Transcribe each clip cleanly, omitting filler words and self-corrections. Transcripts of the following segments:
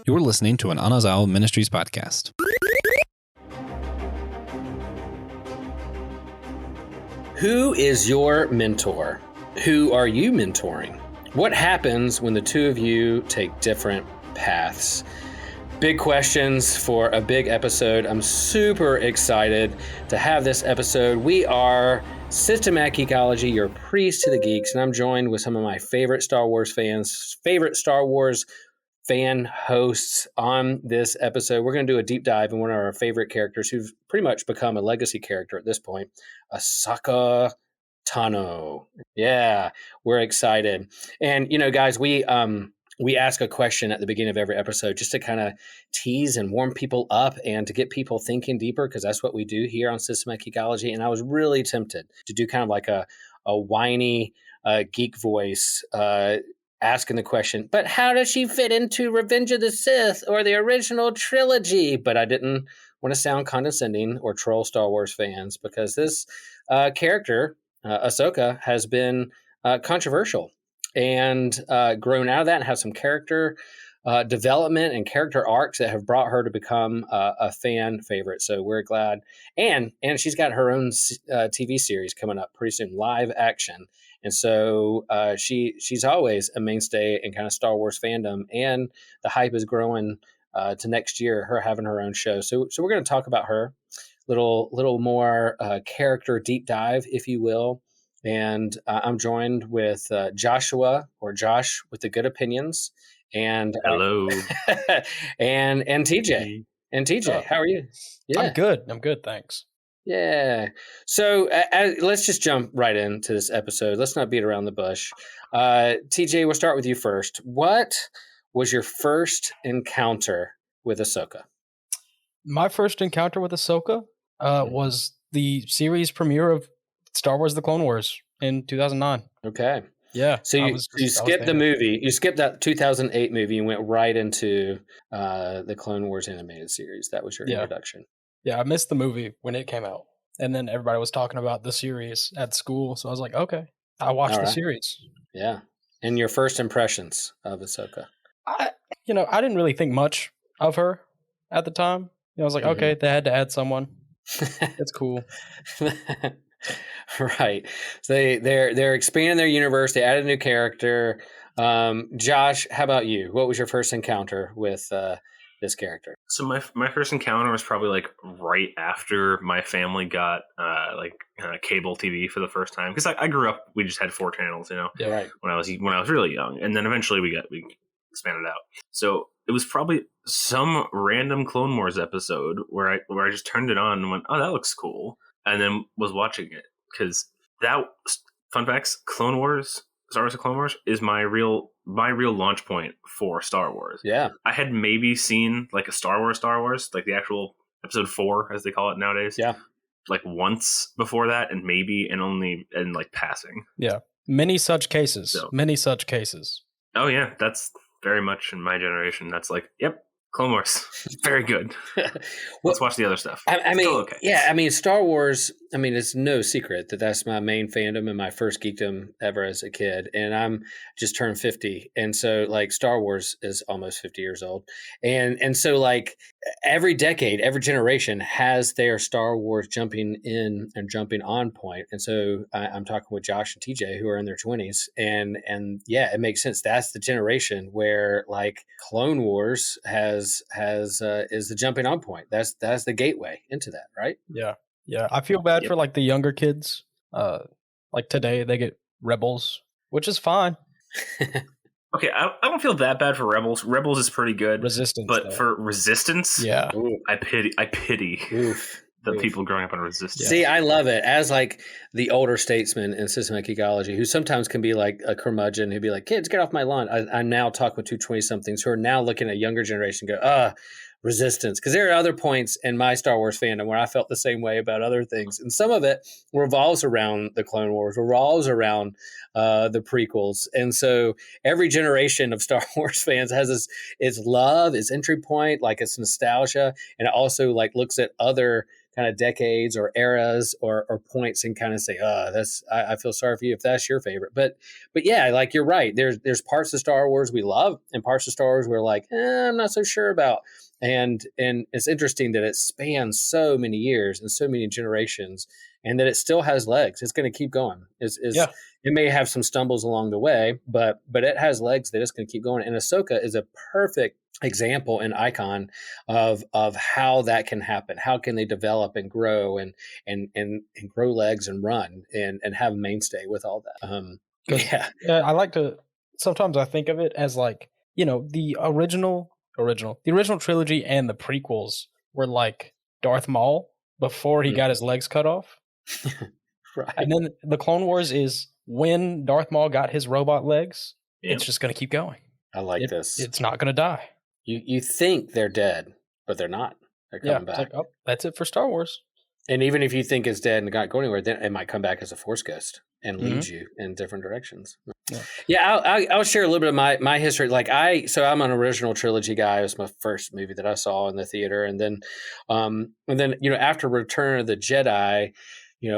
You're listening to an Anazao Ministries podcast. Who is your mentor? Who are you mentoring? What happens when the two of you take different paths? Big questions for a big episode. I'm super excited to have this episode. We are Systematic Geekology, your priest to the geeks, and I'm joined with some of my favorite Star Wars fans, favorite Star Wars fan hosts on this episode. We're going to do a deep dive in one of our favorite characters who've pretty much become a legacy character at this point, Ahsoka Tano. Yeah, we're excited. And, you know, guys, we ask a question at the beginning of every episode just to kind of tease and warm people up and to get people thinking deeper, because that's what we do here on Systematic Geekology. And I was really tempted to do kind of like a whiny geek voice asking the question, but how does she fit into Revenge of the Sith or the original trilogy? But I didn't want to sound condescending or troll Star Wars fans, because this character, Ahsoka, has been controversial and grown out of that and have some character development and character arcs that have brought her to become a fan favorite. So we're glad. And she's got her own TV series coming up pretty soon, live action. And so she's always a mainstay in kind of Star Wars fandom, and the hype is growing to next year, her having her own show. So we're going to talk about her, little more character deep dive, if you will. And I'm joined with Joshua, or Josh with the good opinions, and hello, and TJ. And TJ, how are you? Yeah. I'm good, thanks. Yeah. So let's just jump right into this episode. Let's not beat around the bush. TJ, we'll start with you first. What was your first encounter with Ahsoka? My first encounter with Ahsoka was the series premiere of Star Wars: The Clone Wars in 2009. Okay. Yeah. So you skipped the movie. You skipped that 2008 movie and went right into the Clone Wars animated series. That was your introduction. Yeah, I missed the movie when it came out. And then everybody was talking about the series at school. So I was like, okay, I watched the series. Yeah. And your first impressions of Ahsoka? I didn't really think much of her at the time. I was like, okay, they had to add someone. It's cool. Right. So they're expanding their universe. They added a new character. Josh, how about you? What was your first encounter with this character? So my first encounter was probably like right after my family got cable TV for the first time, because I grew up, we just had 4 channels, Yeah, right. when I was really young, and then eventually we expanded out. So it was probably some random Clone Wars episode where I just turned it on and went, oh, that looks cool, and then was watching it, because that, fun facts, Star Wars: The Clone Wars is my real launch point for Star Wars. Yeah. I had maybe seen like a Star Wars, like the actual episode 4, as they call it nowadays. Yeah. Like once before that, and maybe only like passing. Yeah. Many such cases. Oh yeah, that's very much in my generation. That's like, yep, Clone Wars. Very good. Let's watch the other stuff. I mean, okay. Yeah, I mean, Star Wars, I mean, it's no secret that that's my main fandom and my first geekdom ever as a kid. And I'm just turned 50. And so, like, Star Wars is almost 50 years old. And so, like, every decade, every generation has their Star Wars jumping in and jumping on point. And so I'm talking with Josh and TJ, who are in their 20s. And yeah, it makes sense. That's the generation where, like, Clone Wars is the jumping on point. That's the gateway into that, right? Yeah. I feel bad for like the younger kids. Like today they get Rebels, which is fine. Okay, I don't feel that bad for Rebels. Rebels is pretty good. Resistance, but though. For Resistance, yeah, I pity the people growing up on Resistance. See, I love it as like the older statesman in Systematic Geekology, who sometimes can be like a curmudgeon who'd be like, "Kids, get off my lawn." I'm now talking with 2 20-somethings who are now looking at younger generation, and go, resistance, because there are other points in my Star Wars fandom where I felt the same way about other things, and some of it revolves around the Clone Wars, revolves around the prequels, and so every generation of Star Wars fans has its love, its entry point, like its nostalgia, and it also like looks at other kind of decades or eras or points and kind of say, that's I feel sorry for you if that's your favorite. But yeah, like you're right. There's parts of Star Wars we love and parts of Star Wars we're like, I'm not so sure about. And it's interesting that it spans so many years and so many generations, and that it still has legs. It's going to keep going. Yeah. It may have some stumbles along the way, but it has legs that it's going to keep going. And Ahsoka is a perfect example and icon of how that can happen. How can they develop and grow and grow legs and run and have a mainstay with all that? Yeah. I like to, sometimes I think of it as like, the original trilogy and the prequels were like Darth Maul before he got his legs cut off. Right. And then the Clone Wars is when Darth Maul got his robot legs. Yep. It's just going to keep going. I like this. It's not going to die. You think they're dead, but they're not. They're coming back. It's like, that's it for Star Wars. And even if you think it's dead and not going anywhere, then it might come back as a Force ghost and lead you in different directions. Yeah, I'll share a little bit of my history. Like I'm an original trilogy guy. It was my first movie that I saw in the theater, and then after Return of the Jedi,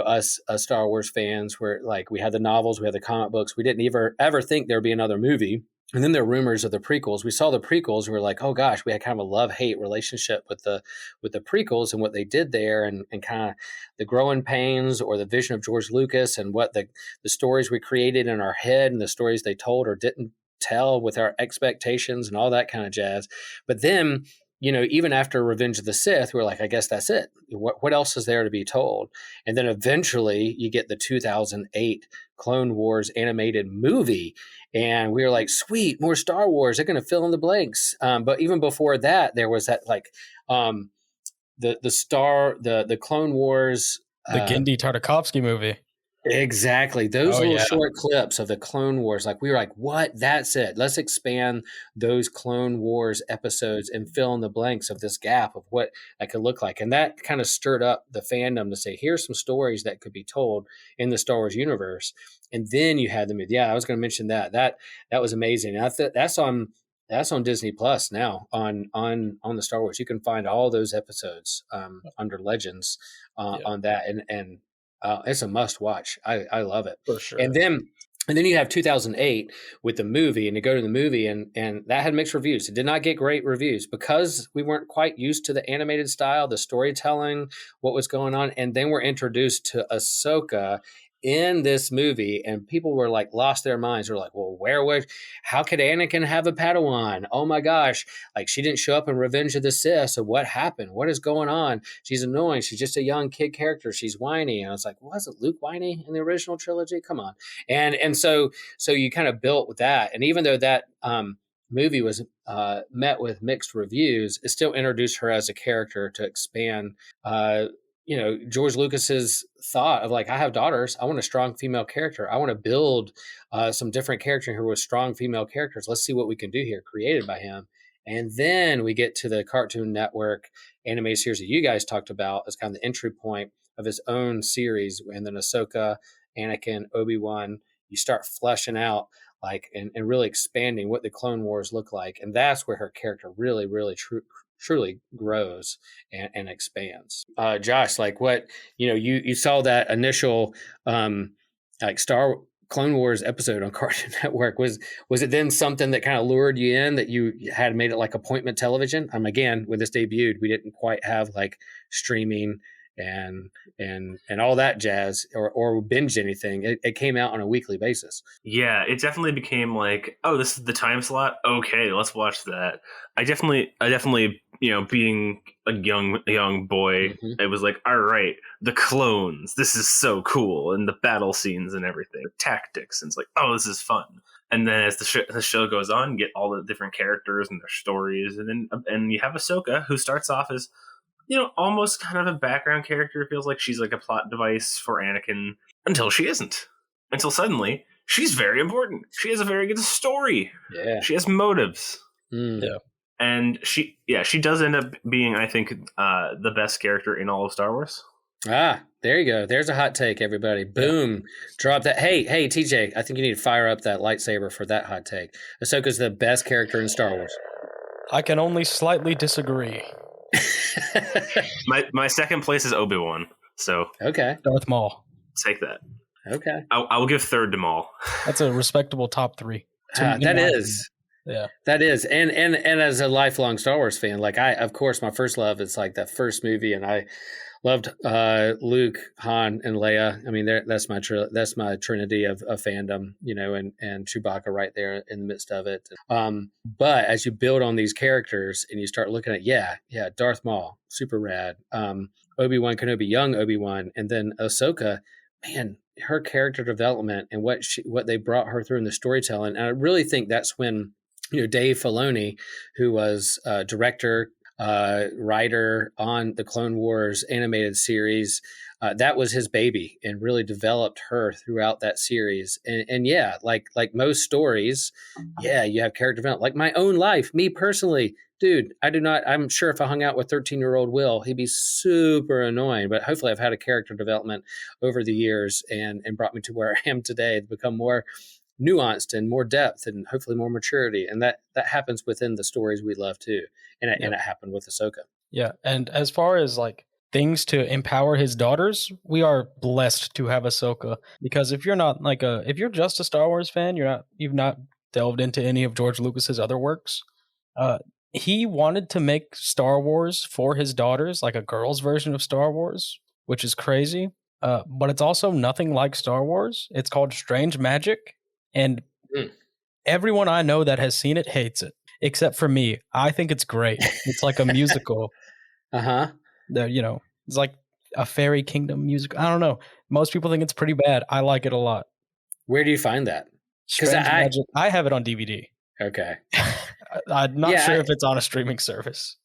us Star Wars fans were like, we had the novels, we had the comic books. We didn't ever think there'd be another movie. And then there were rumors of the prequels. We saw the prequels. We were like, oh gosh, we had kind of a love-hate relationship with the prequels and what they did there, and kind of the growing pains or the vision of George Lucas and what the stories we created in our head and the stories they told or didn't tell with our expectations and all that kind of jazz. But then, even after Revenge of the Sith, we're like, I guess that's it. What else is there to be told? And then eventually you get the 2008 Clone Wars animated movie. And we were like, sweet, more Star Wars. They're going to fill in the blanks. But even before that, there was that like the Clone Wars. The Genndy Tartakovsky movie. Exactly. Those short clips of the Clone Wars, like we were like, what? That's it. Let's expand those Clone Wars episodes and fill in the blanks of this gap of what that could look like. And that kind of stirred up the fandom to say, here's some stories that could be told in the Star Wars universe. And then you had the movie. Yeah, I was going to mention that. That was amazing. And I thought that's on Disney Plus now on the Star Wars. You can find all those episodes under Legends on that. And it's a must watch. I love it. For sure. And then you have 2008 with the movie, and you go to the movie and that had mixed reviews. It did not get great reviews because we weren't quite used to the animated style, the storytelling, what was going on. And then we're introduced to Ahsoka in this movie, and people were like lost their minds. They're like, well, how could Anakin have a Padawan? Oh my gosh. Like, she didn't show up in Revenge of the Sith. So what happened? What is going on? She's annoying. She's just a young kid character. She's whiny. And I was like, wasn't Luke whiny in the original trilogy? Come on. And so you kind of built with that. And even though that movie was met with mixed reviews, it still introduced her as a character to expand George Lucas's thought of like, I have daughters. I want a strong female character. I want to build some different characters here with strong female characters. Let's see what we can do here, created by him. And then we get to the Cartoon Network animated series that you guys talked about as kind of the entry point of his own series. And then Ahsoka, Anakin, Obi-Wan, you start fleshing out like and really expanding what the Clone Wars look like. And that's where her character really, really truly grows and expands. Josh, like what, you saw that initial like Clone Wars episode on Cartoon Network. Was it then something that kind of lured you in, that you had made it like appointment television? Again, when this debuted, we didn't quite have like streaming and all that jazz or binge anything. It came out on a weekly basis. Yeah, it definitely became like, oh, this is the time slot. Okay, let's watch that. I definitely, being a young boy, it was like, all right, the clones, this is so cool, and the battle scenes and everything, the tactics, and it's like, oh, this is fun. And then as the show goes on, you get all the different characters and their stories, and you have Ahsoka, who starts off as almost kind of a background character. It feels like she's like a plot device for Anakin until she isn't. Until suddenly, she's very important. She has a very good story. Yeah. She has motives. Yeah. And she does end up being, I think, the best character in all of Star Wars. Ah, there you go. There's a hot take, everybody. Boom. Yeah. Drop that. Hey, TJ, I think you need to fire up that lightsaber for that hot take. Ahsoka's the best character in Star Wars. I can only slightly disagree. My second place is Obi-Wan. So okay, Darth Maul. Take that. Okay, I will give third to Maul. That's a respectable top 3. That is. Yeah, that is. And as a lifelong Star Wars fan, like of course, my first love is like that first movie, and I loved Luke, Han, and Leia. I mean, that's my trinity of fandom, and Chewbacca right there in the midst of it. But as you build on these characters and you start looking at, Darth Maul, super rad. Obi-Wan Kenobi, young Obi-Wan, and then Ahsoka, man, her character development and what they brought her through in the storytelling. And I really think that's when, Dave Filoni, who was director, writer on the Clone Wars animated series, that was his baby, and really developed her throughout that series. And yeah, like most stories, you have character development. Like my own life, me personally, dude, I'm sure if I hung out with 13-year-old Will, he'd be super annoying, but hopefully I've had a character development over the years and brought me to where I am today, to become more nuanced and more depth and hopefully more maturity. And that happens within the stories we love too. And it happened with Ahsoka. Yeah. And as far as like things to empower his daughters, we are blessed to have Ahsoka, because if you're not if you're just a Star Wars fan, you've not delved into any of George Lucas's other works. He wanted to make Star Wars for his daughters, like a girl's version of Star Wars, which is crazy. But it's also nothing like Star Wars. It's called Strange Magic. And everyone I know that has seen it hates it, except for me. I think it's great. It's like a musical. It's like a fairy kingdom musical. I don't know. Most people think it's pretty bad. I like it a lot. Where do you find that? Strange Magic. I have it on DVD. Okay. I'm not sure if it's on a streaming service.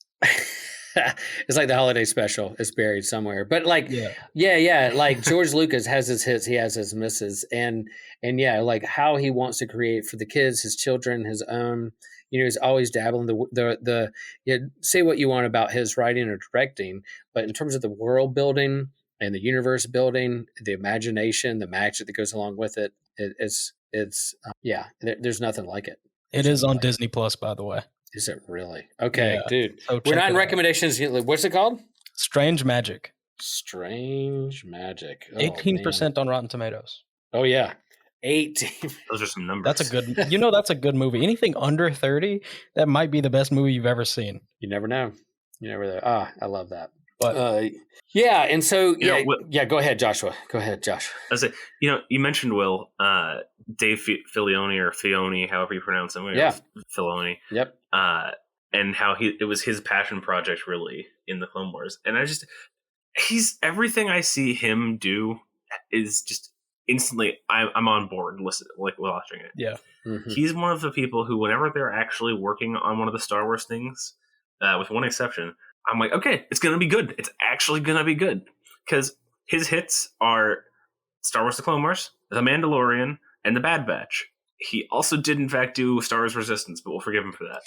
It's like the holiday special. It's buried somewhere. But like, like George Lucas has his hits, he has his misses, and like how he wants to create for the kids, his children, his own. He's always dabbling say what you want about his writing or directing, but in terms of the world building and the universe building, the imagination, the magic that goes along with it, there's nothing like it. It is on Disney Plus, by the way. Is it really? Okay, yeah. Dude. So we're not in recommendations. What's it called? Strange Magic. Strange Magic. 18% on Rotten Tomatoes. Oh, yeah. 18. Those are some numbers. That's a good movie. Anything under 30, that might be the best movie you've ever seen. You never know. I love that. But and so go ahead, Joshua. Go ahead, Josh. I was you mentioned Will, Dave Filoni or Fioni, however you pronounce him. Filoni. Yep. And how it was his passion project really in the Clone Wars, and he's everything I see him do is just instantly I'm on board watching it. Yeah. Mm-hmm. He's one of the people who, whenever they're actually working on one of the Star Wars things, with one exception, I'm like, okay, it's going to be good. It's actually going to be good. Because his hits are Star Wars The Clone Wars, The Mandalorian, and The Bad Batch. He also did, in fact, do Star Wars Resistance, but we'll forgive him for that.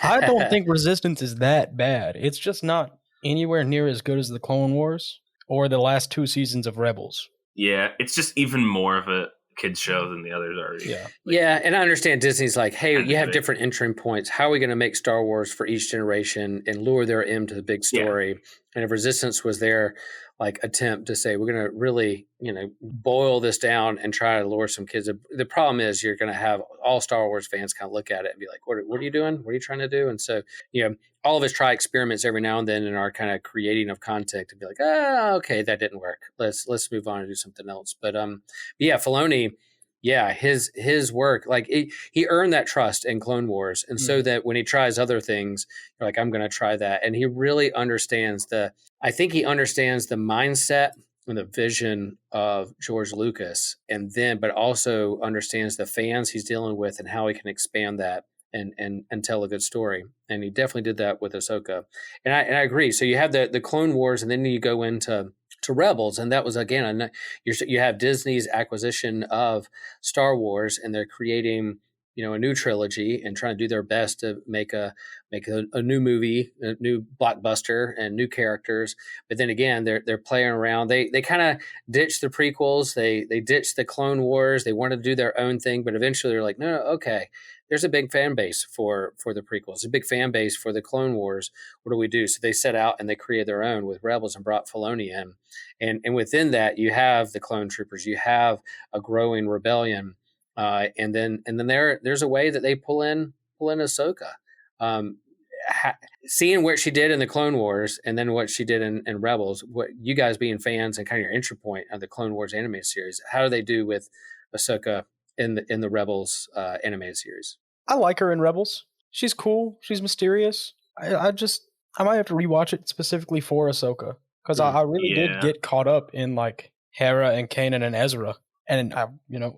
I don't think Resistance is that bad. It's just not anywhere near as good as The Clone Wars or the last 2 seasons of Rebels. Yeah, it's just even more of a kids show than the others already. Yeah, and I understand Disney's like, hey, you have different entry points. How are we going to make Star Wars for each generation and lure their M to the big story? Yeah. And if Resistance was their attempt to say, we're going to really, boil this down and try to lure some kids. The problem is you're going to have all Star Wars fans kind of look at it and be like, what are you doing? What are you trying to do? And so, all of us try experiments every now and then in our kind of creating of content to be like, okay, that didn't work. Let's move on and do something else. But Filoni, his work, he earned that trust in Clone Wars. And so that when he tries other things, you're like, I'm going to try that. And he really understands the mindset and the vision of George Lucas, but also understands the fans he's dealing with and how he can expand that and tell a good story. And he definitely did that with Ahsoka. And I agree. So you have the Clone Wars, and then you go into Rebels, and that was again you have Disney's acquisition of Star Wars, and they're creating a new trilogy and trying to do their best to make a new movie, a new blockbuster, and new characters. But then again, they're playing around. They kind of ditched the prequels. They ditched the Clone Wars. They wanted to do their own thing, but eventually they're like, no, okay. There's a big fan base for the prequels, a big fan base for the Clone Wars. What do we do? So they set out and they created their own with Rebels and brought Filoni in. And within that, you have the clone troopers, you have a growing rebellion. And then there's a way that they pull in Ahsoka. Seeing what she did in the Clone Wars and then what she did in Rebels, what you guys being fans and kind of your entry point of the Clone Wars animated series, how do they do with Ahsoka in the Rebels animated series? I like her in Rebels. She's cool. She's mysterious. I might have to rewatch it specifically for Ahsoka because I really did get caught up in like Hera and Kanan and Ezra. And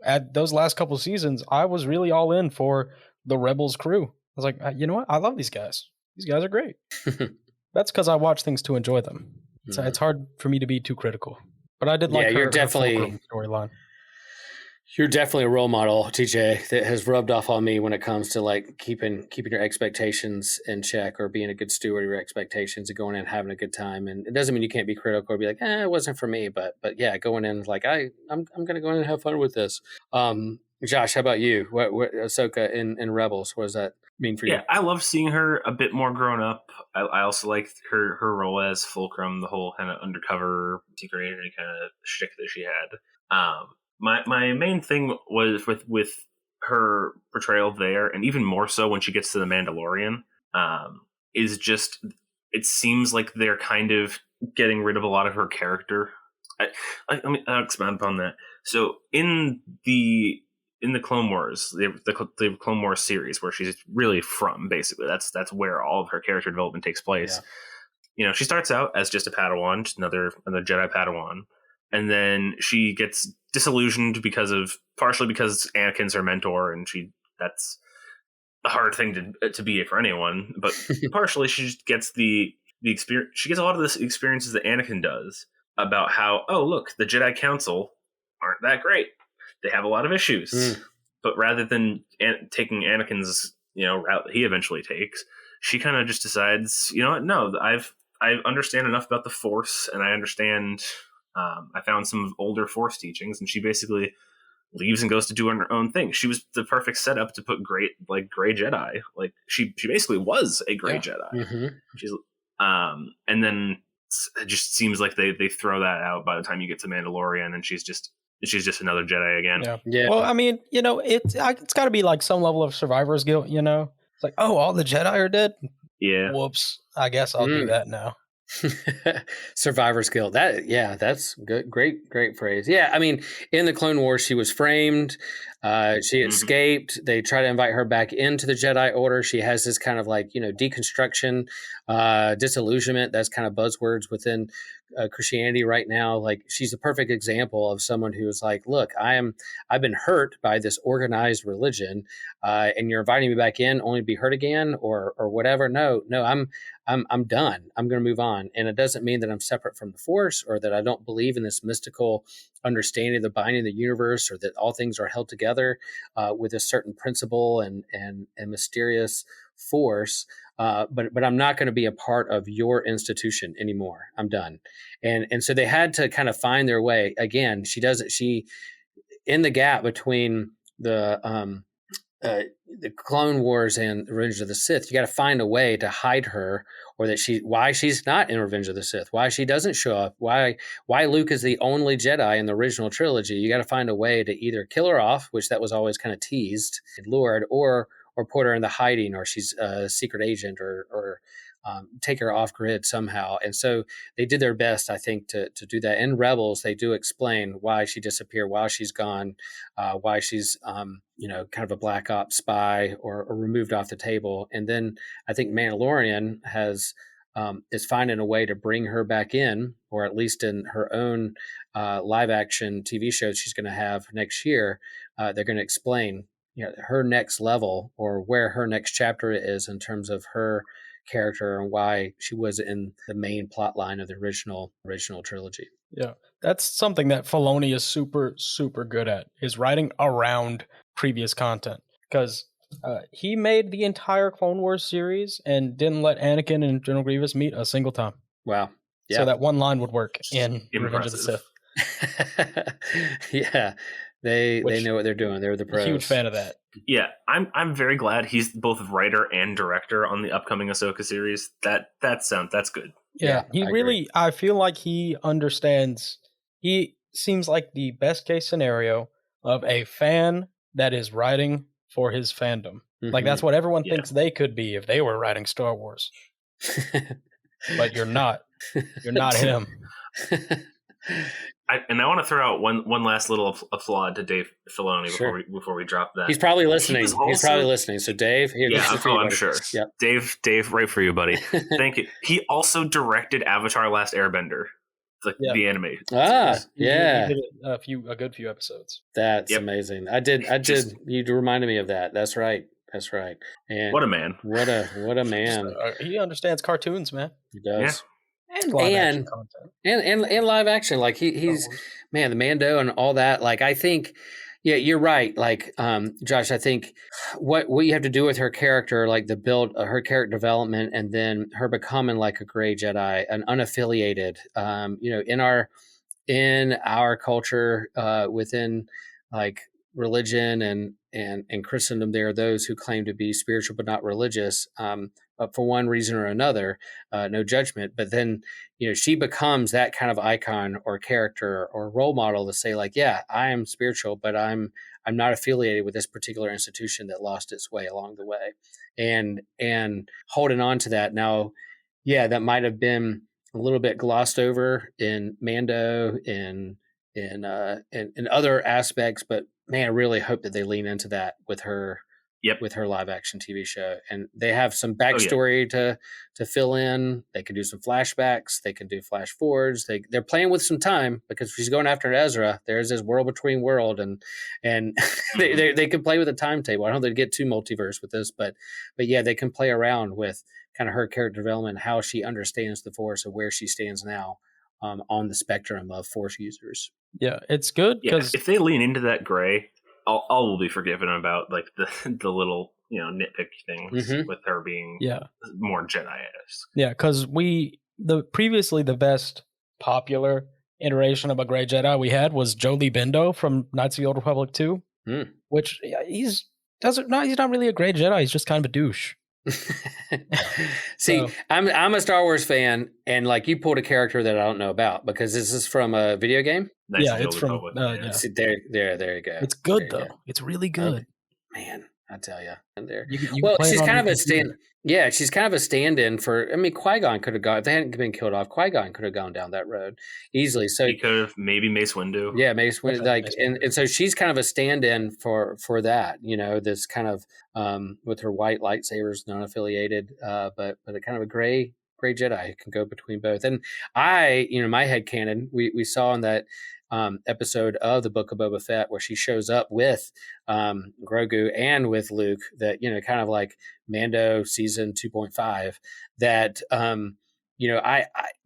at those last couple of seasons, I was really all in for the Rebels crew. I was like, you know what? I love these guys. These guys are great. That's because I watch things to enjoy them. So it's hard for me to be too critical. But I did like her storyline. You're definitely a role model, TJ, that has rubbed off on me when it comes to like keeping your expectations in check or being a good steward of your expectations and going in and having a good time. And it doesn't mean you can't be critical or be like, it wasn't for me. But yeah, going in like I'm going to go in and have fun with this. Josh, how about you? What Ahsoka in Rebels? What does that mean for you? Yeah, I love seeing her a bit more grown up. I also liked her role as Fulcrum, the whole kind of undercover secret agent kind of shtick that she had. My main thing was with her portrayal there, and even more so when she gets to the Mandalorian, is just it seems like they're kind of getting rid of a lot of her character. I'll expand upon that. So in the Clone Wars, the Clone Wars series, where she's really from, basically, that's where all of her character development takes place. Yeah. She starts out as just a Padawan, just another Jedi Padawan. And then she gets disillusioned partially because Anakin's her mentor, and that's a hard thing to be for anyone. But partially, she just gets the experience. She gets a lot of the experiences that Anakin does about how, look, the Jedi Council aren't that great. They have a lot of issues. But rather than taking Anakin's route that he eventually takes, she kind of just decides, you know what? No, I understand enough about the Force, and I understand. I found some older Force teachings, and she basically leaves and goes to do her own thing. She was the perfect setup to put gray Jedi. Like she basically was a gray Jedi. Mm-hmm. She's and then it just seems like they throw that out by the time you get to Mandalorian, and she's just another Jedi again. Yeah. Well, I mean, it's got to be like some level of survivor's guilt. It's like, all the Jedi are dead. Yeah. Whoops. I guess I'll do that now. Survivor's guilt. That's good. Great phrase. Yeah, I mean, in the Clone Wars, she was framed. She escaped. They try to invite her back into the Jedi Order. She has this kind of like deconstruction, disillusionment. That's kind of buzzwords within Christianity right now. Like she's a perfect example of someone who is like, look, I've been hurt by this organized religion, and you're inviting me back in only to be hurt again or whatever. No, I'm done. I'm going to move on. And it doesn't mean that I'm separate from the Force or that I don't believe in this mystical understanding of the binding of the universe or that all things are held together with a certain principle and mysterious force. But I'm not going to be a part of your institution anymore. I'm done. And so they had to kind of find their way. Again, she in the gap between the Clone Wars and Revenge of the Sith, you got to find a way to hide her, or why she's not in Revenge of the Sith, why she doesn't show up, why Luke is the only Jedi in the original trilogy. You got to find a way to either kill her off, which that was always kind of teased and lured, or put her in the hiding, or she's a secret agent, or take her off grid somehow. And so they did their best, I think, to do that. In Rebels, they do explain why she disappeared, why she's gone, why she's kind of a black ops spy or removed off the table. And then I think Mandalorian is finding a way to bring her back in, or at least in her own live action TV show she's going to have next year. They're going to explain her next level, or where her next chapter is in terms of her character and why she was in the main plot line of the original trilogy. Yeah, that's something that Filoni is super, super good at, is writing around previous content. Because He made the entire Clone Wars series and didn't let Anakin and General Grievous meet a single time. Wow. Yeah. So that one line would work in Revenge of the Sith. Yeah. They know what they're doing. They're the pros. Huge fan of that. Yeah, I'm very glad he's both writer and director on the upcoming Ahsoka series. That's good. Yeah, I feel like he understands. He seems like the best case scenario of a fan that is writing for his fandom. Like that's what everyone thinks they could be if they were writing Star Wars. But you're not. You're not him. I want to throw out one last little applaud to Dave Filoni before we drop that. He's probably listening. He's probably listening. So Dave, here, I'm sure. Yep. Dave, right for you, buddy. Thank you. He also directed Avatar: Last Airbender, the anime. He did a good few episodes. That's amazing. I did. You reminded me of that. That's right. And what a man. What a man. He understands cartoons, man. He does. Yeah. And live action content. And live action. Like he's man, the Mando and all that. Like I think, yeah, you're right. Like Josh, I think what you have to do with her character, like the build her character development, and then her becoming like a gray Jedi, an unaffiliated. In our culture, within like religion and Christendom, there are those who claim to be spiritual but not religious. But for one reason or another, no judgment. But then, she becomes that kind of icon or character or role model to say, like, yeah, I am spiritual, but I'm not affiliated with this particular institution that lost its way along the way. And holding on to that now, yeah, that might have been a little bit glossed over in Mando and in other aspects, but man, I really hope that they lean into that with her. Yep. With her live action TV show. And they have some backstory to fill in. They can do some flashbacks. They can do flash forwards. They're playing with some time because she's going after Ezra. There's this world between world and they can play with a timetable. I don't think they get too multiverse with this, but yeah, they can play around with kind of her character development, how she understands the Force and where she stands now on the spectrum of Force users. Yeah, it's good because if they lean into that gray, all will be forgiven about like the little nitpick things with her being more Jedi-esque. Yeah, because previously the best popular iteration of a gray Jedi we had was Jolee Bindo from Knights of the Old Republic 2, which he's not really a gray Jedi. He's just kind of a douche. See, I'm a Star Wars fan, and like you pulled a character that I don't know about because this is from a video game. It's from. See, there you go. It's good though. It's really good. Man, I tell you. And there. She's kind of a stand. Yeah, she's kind of a stand-in for. I mean, Qui-Gon could have gone if they hadn't been killed off. Qui-Gon could have gone down that road easily. So he could have maybe Mace Windu. Yeah, Mace Windu. And so she's kind of a stand-in for that. This kind of with her white lightsabers, non-affiliated, but a kind of a gray Jedi who can go between both. And my headcanon, we saw in that episode of the Book of Boba Fett where she shows up with Grogu and with Luke, that kind of like Mando season 2.5, that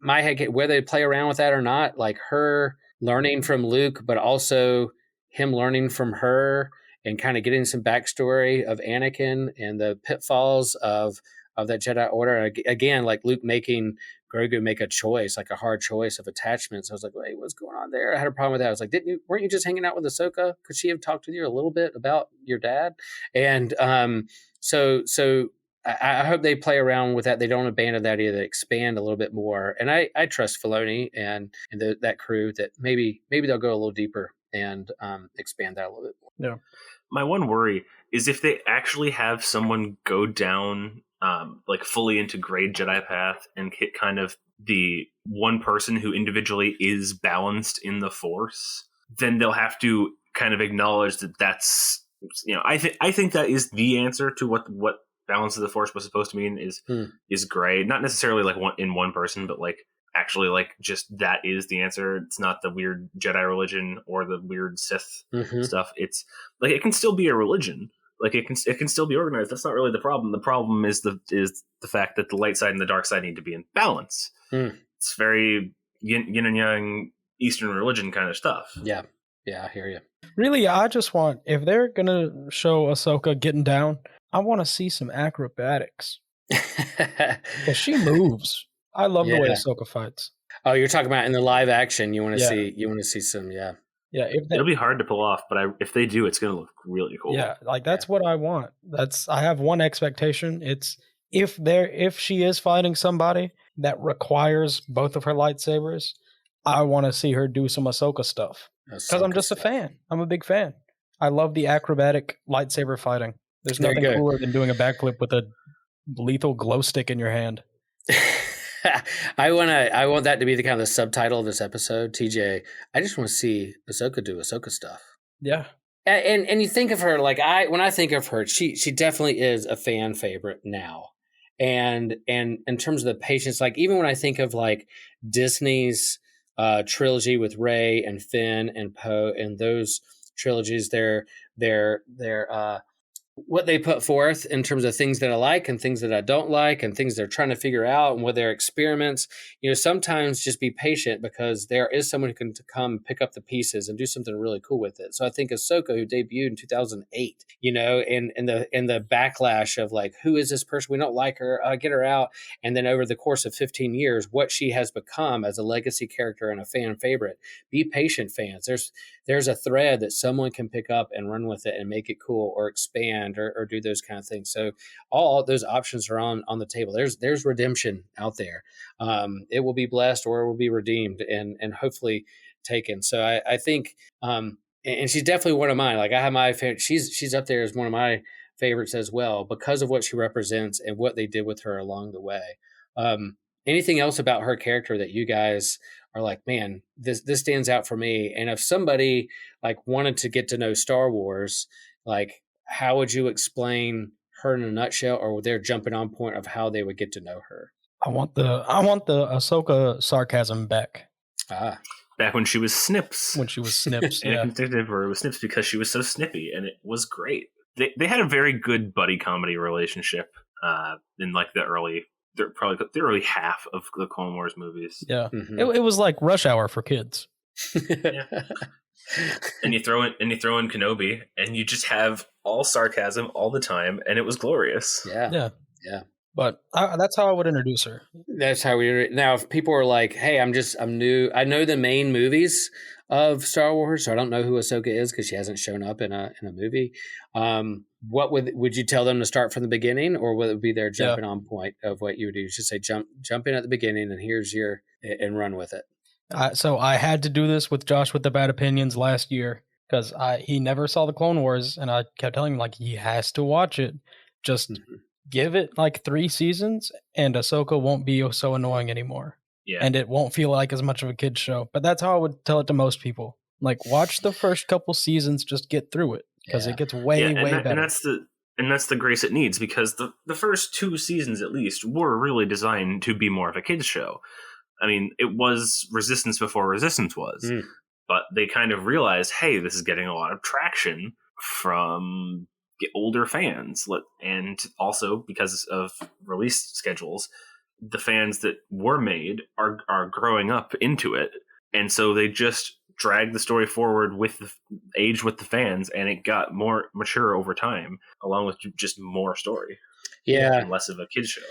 my head, whether they play around with that or not, like her learning from Luke but also him learning from her and kind of getting some backstory of Anakin and the pitfalls of that Jedi Order. Again, like Luke making Grogu make a choice, like a hard choice of attachments. I was like, wait, what's going on there? I had a problem with that. I was like, weren't you just hanging out with Ahsoka? Could she have talked with you a little bit about your dad? And so I hope they play around with that. They don't abandon that either. They expand a little bit more. And I trust Filoni and that crew that maybe they'll go a little deeper and expand that a little bit more. Yeah. My one worry is if they actually have someone go down like fully into gray Jedi path and hit kind of the one person who individually is balanced in the Force, then they'll have to kind of acknowledge that that's, I think that is the answer to what balance of the Force was supposed to mean is gray. Not necessarily like one person, but like actually like just that is the answer. It's not the weird Jedi religion or the weird Sith stuff. It's like it can still be a religion. Like it can still be organized. That's not really the problem. The problem is the fact that the light side and the dark side need to be in balance. It's very yin and yang Eastern religion kind of stuff. Yeah. Yeah, I hear you. Really, I just want, if they're going to show Ahsoka getting down, I want to see some acrobatics. Because she moves. I love the way Yeah. Ahsoka fights. Oh, you're talking about in the live action. You want to Yeah. see some, yeah. Yeah, It'll be hard to pull off, but if they do, it's going to look really cool. Yeah, like that's what I want. I have one expectation. It's if she is fighting somebody that requires both of her lightsabers, I want to see her do some Ahsoka stuff. Because I'm just a fan. I'm a big fan. I love the acrobatic lightsaber fighting. There's nothing cooler than doing a backflip with a lethal glow stick in your hand. I want that to be the kind of the subtitle of this episode. TJ, I just want to see Ahsoka do Ahsoka stuff. Yeah. And you think of her like when I think of her, she definitely is a fan favorite now. And in terms of the patience, like even when I think of like Disney's trilogy with Rey and Finn and Poe and those trilogies, they're what they put forth in terms of things that I like and things that I don't like and things they're trying to figure out and what their experiments, sometimes just be patient because there is someone who can come pick up the pieces and do something really cool with it. So I think Ahsoka, who debuted in 2008, in the backlash of like, who is this person? We don't like her, get her out. And then over the course of 15 years, what she has become as a legacy character and a fan favorite. Be patient, fans. There's a thread that someone can pick up and run with it and make it cool or expand or do those kind of things. So all those options are on the table. There's redemption out there. It will be blessed or it will be redeemed and hopefully taken. So I think, and she's definitely one of mine. Like I have my favorite. She's up there as one of my favorites as well because of what she represents and what they did with her along the way. Anything else about her character that you guys are like, man, this stands out for me? And if somebody like wanted to get to know Star Wars, like how would you explain her in a nutshell, or their jumping on point of how they would get to know her? I want the Ahsoka sarcasm back. Back when she was Snips. When she was Snips, yeah. And it was Snips because she was so snippy, and it was great. They had a very good buddy comedy relationship in like the early half of the Clone Wars movies. Yeah, mm-hmm. It was like Rush Hour for kids. Yeah. And you throw in Kenobi, and you just have all sarcasm all the time, and it was glorious. Yeah. But that's how I would introduce her. That's how we. Now, if people are like, "Hey, I'm new. I know the main movies of Star Wars, so I don't know who Ahsoka is because she hasn't shown up in a movie." What would you tell them to start from the beginning, or would it be their jumping on point of what you would do? You should say jump in at the beginning, and here's and run with it. So I had to do this with Josh with the Bad Opinions last year because he never saw the Clone Wars, and I kept telling him like he has to watch it. Just give it like 3 seasons, and Ahsoka won't be so annoying anymore. Yeah, and it won't feel like as much of a kid's show. But that's how I would tell it to most people. Like watch the first couple seasons, just get through it because it gets way better. And that's the grace it needs because the first 2 seasons at least were really designed to be more of a kid's show. I mean, it was Resistance before Resistance was, but they kind of realized, hey, this is getting a lot of traction from older fans. And also because of release schedules, the fans that were made are growing up into it. And so they just dragged the story forward with the fans, and it got more mature over time, along with just more story. Yeah. And less of a kid's show.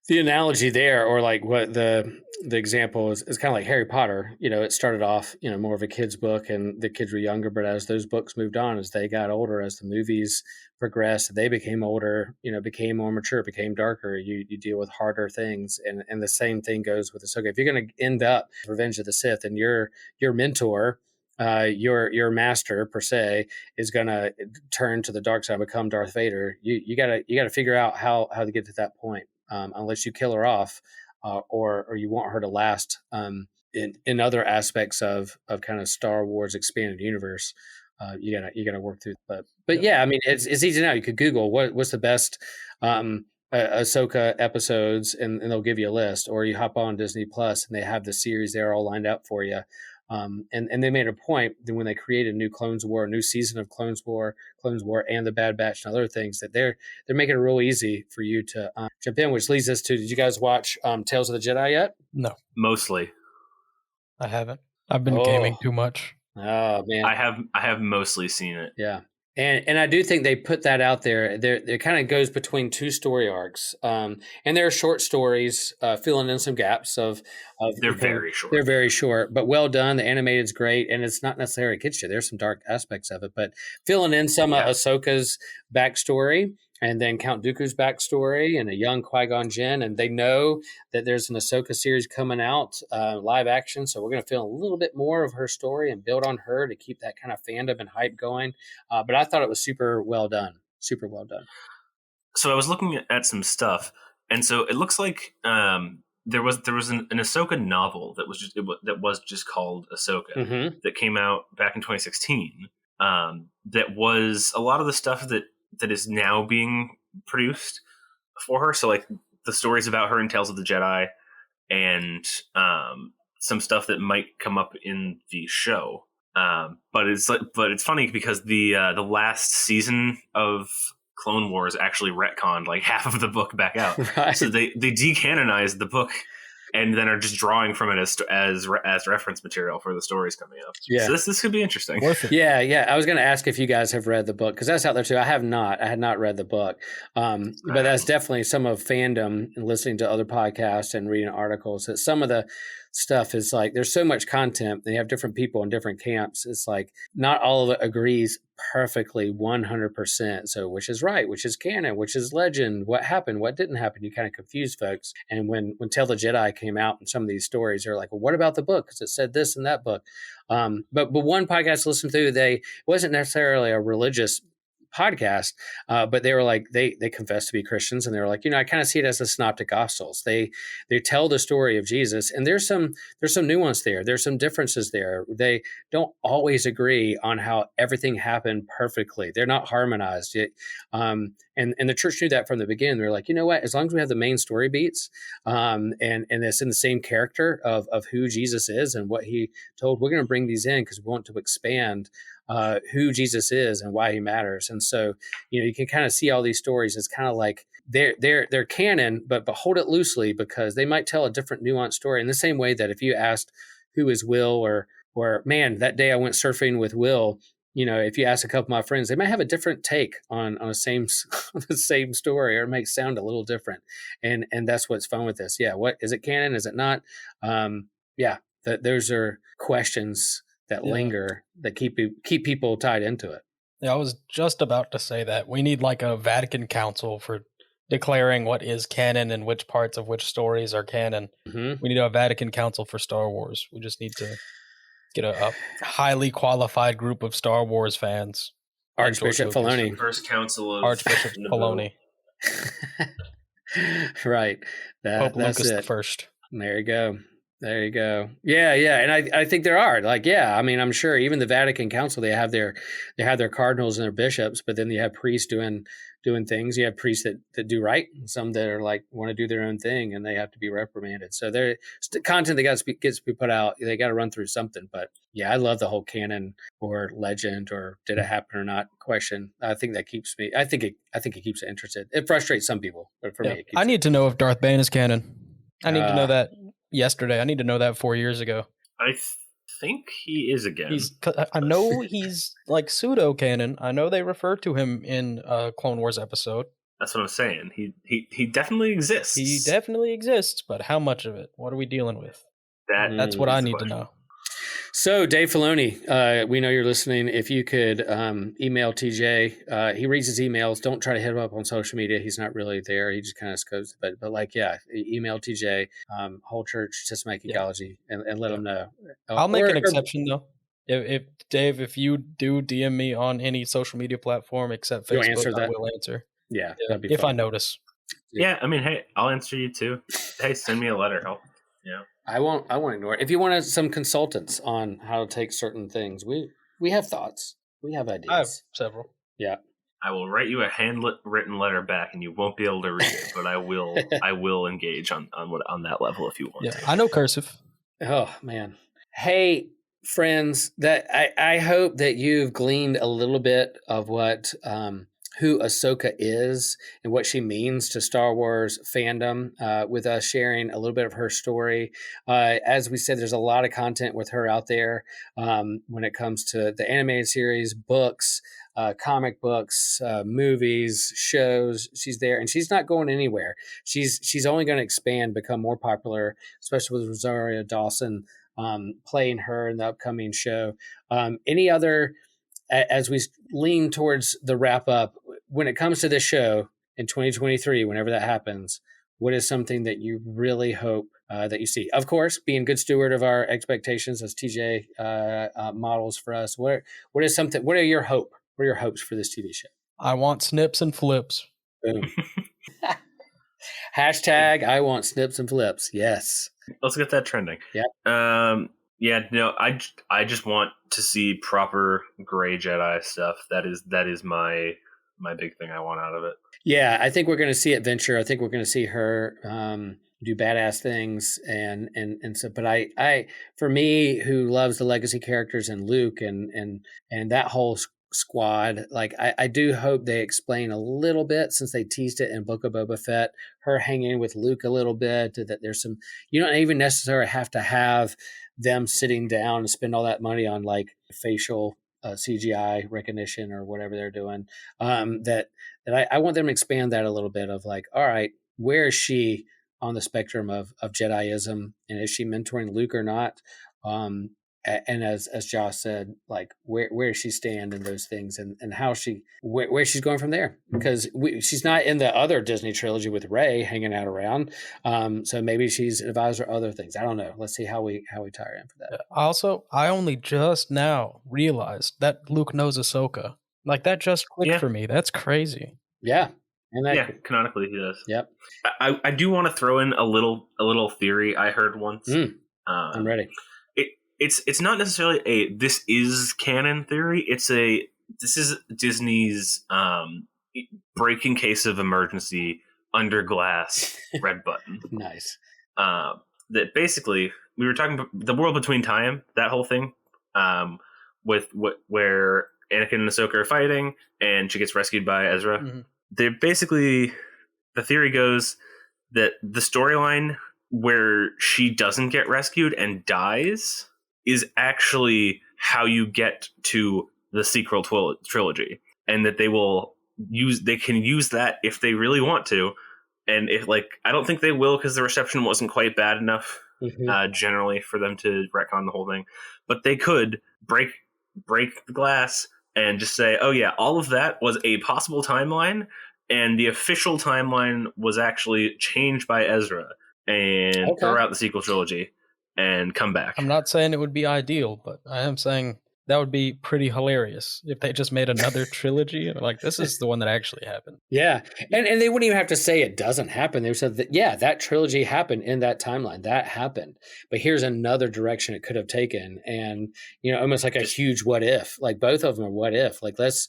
The analogy there, or like what the example is kind of like Harry Potter. It started off, more of a kid's book and the kids were younger, but as those books moved on, as they got older, as the movies progressed, they became older, became more mature, became darker. You deal with harder things. And the same thing goes with Ahsoka. If you're going to end up Revenge of the Sith and your mentor, your master per se is going to turn to the dark side, become Darth Vader. You gotta figure out how to get to that point. Unless you kill her off, or you want her to last in other aspects of kind of Star Wars expanded universe, you gotta work through. But yeah, I mean it's easy now. You could Google what's the best Ahsoka episodes, and they'll give you a list. Or you hop on Disney Plus, and they have the series there all lined up for you. And they made a point that when they created a new a new season of Clone Wars, and the Bad Batch and other things, that they're making it real easy for you to jump in. Which leads us to: did you guys watch Tales of the Jedi yet? No, mostly. I haven't. I've been gaming too much. Oh man, I have mostly seen it. yeah. And I do think they put that out there. There it kind of goes between two story arcs, and they're short stories, filling in some gaps of They're very short. They're very short, but well done. The animated's great, and it's not necessarily kids show. There's some dark aspects of it, but filling in some of Ahsoka's backstory, and then Count Dooku's backstory, and a young Qui-Gon Jinn, and they know that there's an Ahsoka series coming out, live action. So we're going to feel a little bit more of her story and build on her to keep that kind of fandom and hype going. But I thought it was super well done. Super well done. So I was looking at some stuff, and so it looks like there was an Ahsoka novel that was just called Ahsoka that came out back in 2016. That was a lot of the stuff that is now being produced for her. So like the stories about her in Tales of the Jedi, and some stuff that might come up in the show. But it's funny because the last season of Clone Wars actually retconned like half of the book back out. Right. So they decanonized the book and then are just drawing from it as reference material for the stories coming up. Yeah. So this could be interesting. Yeah. I was going to ask if you guys have read the book, because that's out there too. I have not. I had not read the book. But that's definitely some of fandom and listening to other podcasts and reading articles, that some of the stuff is like, there's so much content. They have different people in different camps. It's like not all of it agrees perfectly 100%. So which is right, which is canon, which is legend, what happened, what didn't happen. You kind of confuse folks. And when Tell the Jedi came out and some of these stories, they're like, well, what about the book? Because it said this in that book. But one podcast I listened to, it wasn't necessarily a religious podcast, but they were like, they confessed to be Christians, and they were like, I kind of see it as the Synoptic Gospels. They tell the story of Jesus, and there's some nuance there. There's some differences there. They don't always agree on how everything happened perfectly. They're not harmonized yet. And the church knew that from the beginning. They're like, you know what? As long as we have the main story beats, and it's in the same character of who Jesus is and what he told, we're going to bring these in because we want to expand who Jesus is and why he matters. And so, you can kind of see all these stories as kind of like they're canon, but hold it loosely, because they might tell a different nuanced story. In the same way that if you asked who is Will, or man, that day I went surfing with Will, if you ask a couple of my friends, they might have a different take on the same story, or it might sound a little different. And that's what's fun with this. Yeah. What is it canon? Is it not? Those are questions that linger, that keep people tied into it. Yeah, I was just about to say that. We need like a Vatican Council for declaring what is canon and which parts of which stories are canon. We need a Vatican Council for Star Wars. We just need to get a highly qualified group of Star Wars fans. Archbishop Filoni. First council of Archbishop Filoni. Right. Pope That's Lucas it. the First. There you go. Yeah. And I think there are, like, I mean, I'm sure even the Vatican Council, they have their cardinals and their bishops, but then you have priests doing things. You have priests that do right, and some that are like want to do their own thing, and they have to be reprimanded. So there's content that gets to be put out. They got to run through something. But yeah, I love the whole canon or legend or did it happen or not question. I think that keeps me. I think it keeps it interested. It frustrates some people, but for me, I need to know if Darth Bane is canon. I need to know that yesterday. I need to know that 4 years ago. I think he is again. I know he's like pseudo canon. I know they refer to him in a Clone Wars episode. That's what I'm saying. He definitely exists. He definitely exists, but how much of it? What are we dealing with? That's what I need to know. So, Dave Filoni, we know you're listening. If you could email TJ, he reads his emails. Don't try to hit him up on social media. He's not really there. He just kind of goes, but email TJ, Whole Church Systematic Ecology, and let him know. I'll make an exception though. If Dave, if you do DM me on any social media platform except Facebook, I will answer. Yeah, that'd be if fun. I notice. Yeah, I mean, hey, I'll answer you too. Hey, send me a letter. I won't ignore it. If you want some consultants on how to take certain things, we have thoughts. We have ideas. I have several. Yeah. I will write you a handwritten letter back, and you won't be able to read it, but I will engage on that level if you want. Yeah, I know cursive. Oh man. Hey friends, that I hope that you've gleaned a little bit of what who Ahsoka is and what she means to Star Wars fandom, with us sharing a little bit of her story. As we said, there's a lot of content with her out there when it comes to the animated series, books, comic books, movies, shows. She's there, and she's not going anywhere. She's only going to expand, become more popular, especially with Rosario Dawson playing her in the upcoming show. Any other, as we lean towards the wrap up, when it comes to this show in 2023, whenever that happens, what is something that you really hope that you see? Of course, being good steward of our expectations as TJ models for us. What is something? What are your hope? What are your hopes for this TV show? I want snips and flips. Boom. Hashtag I want snips and flips. Yes. Let's get that trending. Yeah. Yeah. No, I just want to see proper gray Jedi stuff. That is my big thing I want out of it. Yeah, I think we're going to see adventure. I think we're going to see her do badass things and so. But I for me, who loves the legacy characters and Luke and that whole squad, like I do hope they explain a little bit, since they teased it in Book of Boba Fett, her hanging with Luke a little bit, that there's some, you don't even necessarily have to have them sitting down and spend all that money on like facial CGI recognition or whatever they're doing. That I want them to expand that a little bit, of like, all right, where is she on the spectrum of Jediism, and is she mentoring Luke or not? And as Josh said, like where does she stand in those things, and how where she's going from there, because she's not in the other Disney trilogy with Rey hanging out around. So maybe she's an advisor of other things. I don't know. Let's see how we tie her in for that. Also, I only just now realized that Luke knows Ahsoka. Like that just clicked for me. That's crazy. Yeah. And canonically he does. Yep. I do want to throw in a little theory I heard once. I'm ready. It's not necessarily a this is canon theory. This is Disney's breaking case of emergency under glass red button. Nice. That basically we were talking about the world between time, that whole thing, with where Anakin and Ahsoka are fighting, and she gets rescued by Ezra. Mm-hmm. They're basically, the theory goes that the storyline where she doesn't get rescued and dies is actually how you get to the sequel trilogy, and that they can use that if they really want to. And if, like, I don't think they will, because the reception wasn't quite bad enough generally for them to retcon the whole thing. But they could break the glass and just say, oh yeah, all of that was a possible timeline, and the official timeline was actually changed by Ezra, and throw out the sequel trilogy and come back. I'm not saying it would be ideal, but I am saying that would be pretty hilarious if they just made another trilogy. Like, this is the one that actually happened. Yeah. And they wouldn't even have to say it doesn't happen. They said that, yeah, that trilogy happened in that timeline. That happened. But here's another direction it could have taken. And, almost like a huge what if. Like, both of them are what if. Like, let's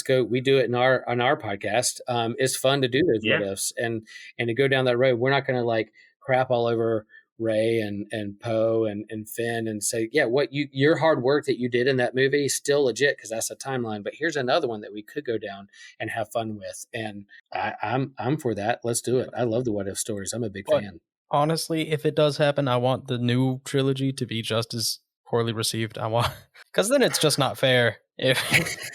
go. We do it on our podcast. It's fun to do those what ifs and to go down that road. We're not going to like crap all over Rey and Poe and Finn and say, yeah, what your hard work that you did in that movie is still legit, because that's a timeline. But here's another one that we could go down and have fun with. And I'm for that. Let's do it. I love the what if stories. I'm a big fan. Honestly, if it does happen, I want the new trilogy to be just as poorly received. Because then it's just not fair. If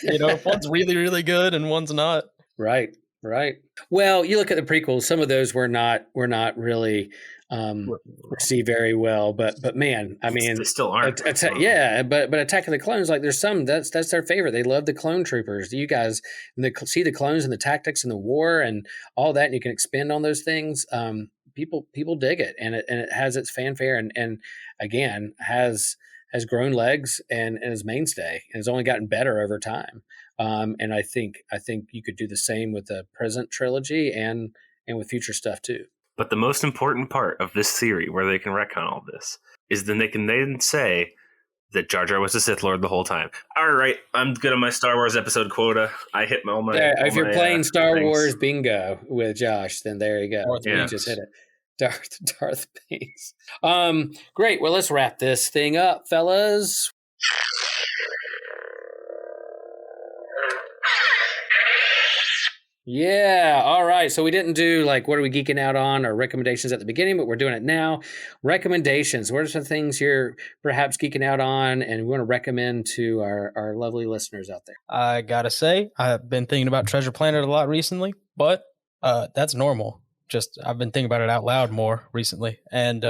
if one's really, really good and one's not. Right. Well, you look at the prequels, some of those were not really received very well, but man, I mean, they still aren't. But Attack of the Clones, like, there's some that's their favorite. They love the clone troopers. You guys see the clones and the tactics and the war and all that, and you can expand on those things. People dig it, and it has its fanfare, and again has grown legs and is mainstay, and has only gotten better over time. And I think you could do the same with the present trilogy and with future stuff too. But the most important part of this theory, where they can retcon all this, is then they can then say that Jar Jar was the Sith Lord the whole time. All right, I'm good on my Star Wars episode quota. I hit all my. Yeah, if you're playing Star Wars bingo with Josh, then there you go. You just hit it. Darth Baines. Great. Well, let's wrap this thing up, fellas. Yeah. All right. So we didn't do like what are we geeking out on or recommendations at the beginning, but we're doing it now. Recommendations. What are some things you're perhaps geeking out on and we want to recommend to our lovely listeners out there? I gotta say, I've been thinking about Treasure Planet a lot recently, but that's normal. Just I've been thinking about it out loud more recently. And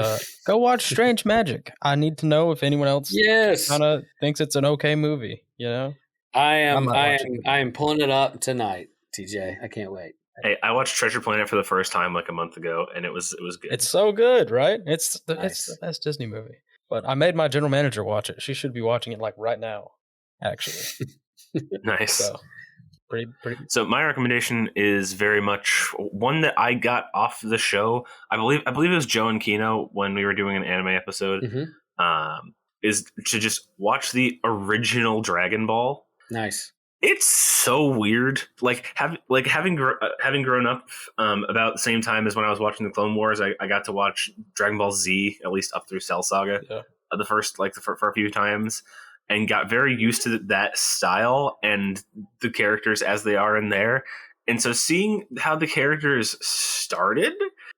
go watch Strange Magic. I need to know if anyone else kind of thinks it's an okay movie. You know, I am pulling it up tonight, TJ. I can't wait. Hey, I watched Treasure Planet for the first time like a month ago, and it was good. It's so good, right? It's the best Disney movie. But I made my general manager watch it. She should be watching it like right now, actually. Nice. So, pretty. So my recommendation is very much one that I got off the show. I believe it was Joe and Kino when we were doing an anime episode. Mm-hmm. Is to just watch the original Dragon Ball. Nice. It's so weird. Having grown up about the same time as when I was watching the Clone Wars, I got to watch Dragon Ball Z at least up through Cell Saga, the first for a few times, and got very used to that style and the characters as they are in there. And so seeing how the characters started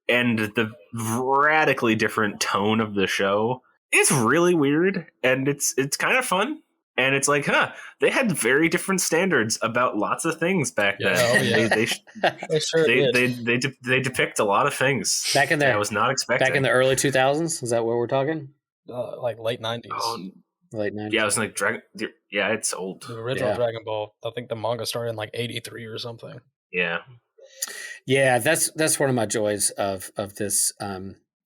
and the radically different tone of the show, it's really weird and it's kind of fun. And it's like, they had very different standards about lots of things back then. They depict a lot of things back in there. I was not expecting. Back in the early 2000s, is that what we're talking? Like late 90s. Late 90s. Yeah, it was like Dragon. Yeah, it's old. The original Dragon Ball. I think the manga started in like 83 or something. Yeah. Yeah, that's one of my joys of this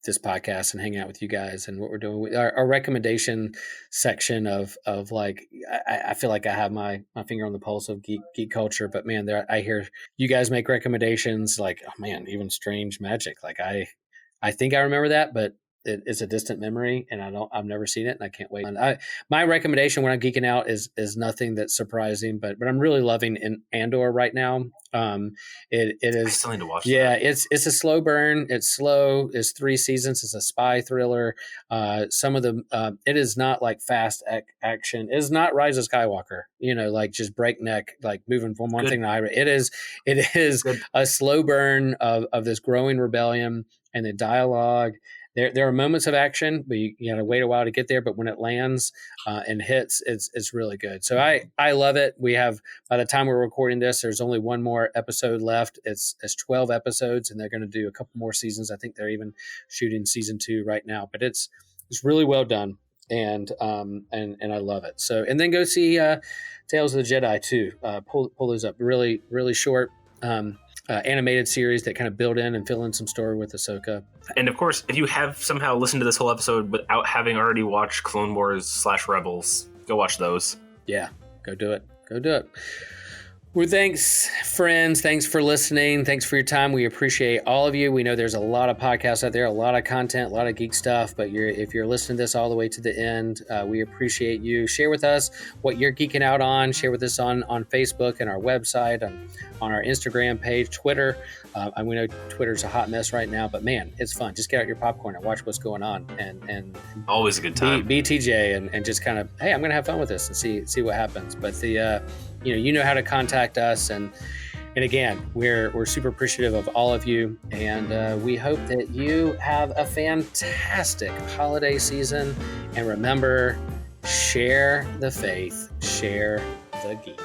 this podcast and hanging out with you guys and what we're doing. Our recommendation section of like I feel like I have my finger on the pulse of geek culture, but man, I hear you guys make recommendations like, oh man, even Strange Magic. Like I think I remember that, but it's a distant memory and I've never seen it and I can't wait. And my recommendation when I'm geeking out is nothing that's surprising, but I'm really loving Andor right now. It is. I still need to watch. Yeah, that. It's a slow burn. It's slow. It's 3 seasons. It's a spy thriller. Some of the it is not like fast action. It is not Rise of Skywalker. Like just breakneck, like moving from one thing to another. It is a slow burn of this growing rebellion and the dialogue. There are moments of action, but you got to wait a while to get there. But when it lands and hits, it's really good. So I love it. We have, by the time we're recording this, there's only one more episode left. It's 12 episodes, and they're going to do a couple more seasons. I think they're even shooting season 2 right now. But it's really well done, and I love it. So and then go see Tales of the Jedi too. Pull those up. Really really short. Animated series that kind of build in and fill in some story with Ahsoka. And of course, if you have somehow listened to this whole episode without having already watched Clone Wars / Rebels, go watch those. Yeah, go do it. Well, thanks, friends. Thanks for listening. Thanks for your time. We appreciate all of you. We know there's a lot of podcasts out there, a lot of content, a lot of geek stuff, but if you're listening to this all the way to the end, we appreciate you. Share with us what you're geeking out on. Share with us on Facebook and our website, on our Instagram page, Twitter. We know Twitter's a hot mess right now, but man, it's fun. Just get out your popcorn and watch what's going on, and always a good time. Be TJ and just kind of, hey, I'm going to have fun with this and see what happens. But you know how to contact us, and again, we're super appreciative of all of you, and we hope that you have a fantastic holiday season. And remember, share the faith, share the geek.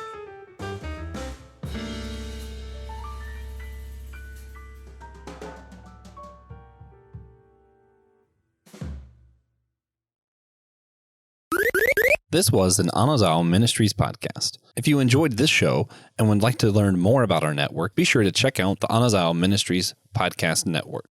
This was an Anazao Ministries podcast. If you enjoyed this show and would like to learn more about our network, be sure to check out the Anazao Ministries Podcast Network.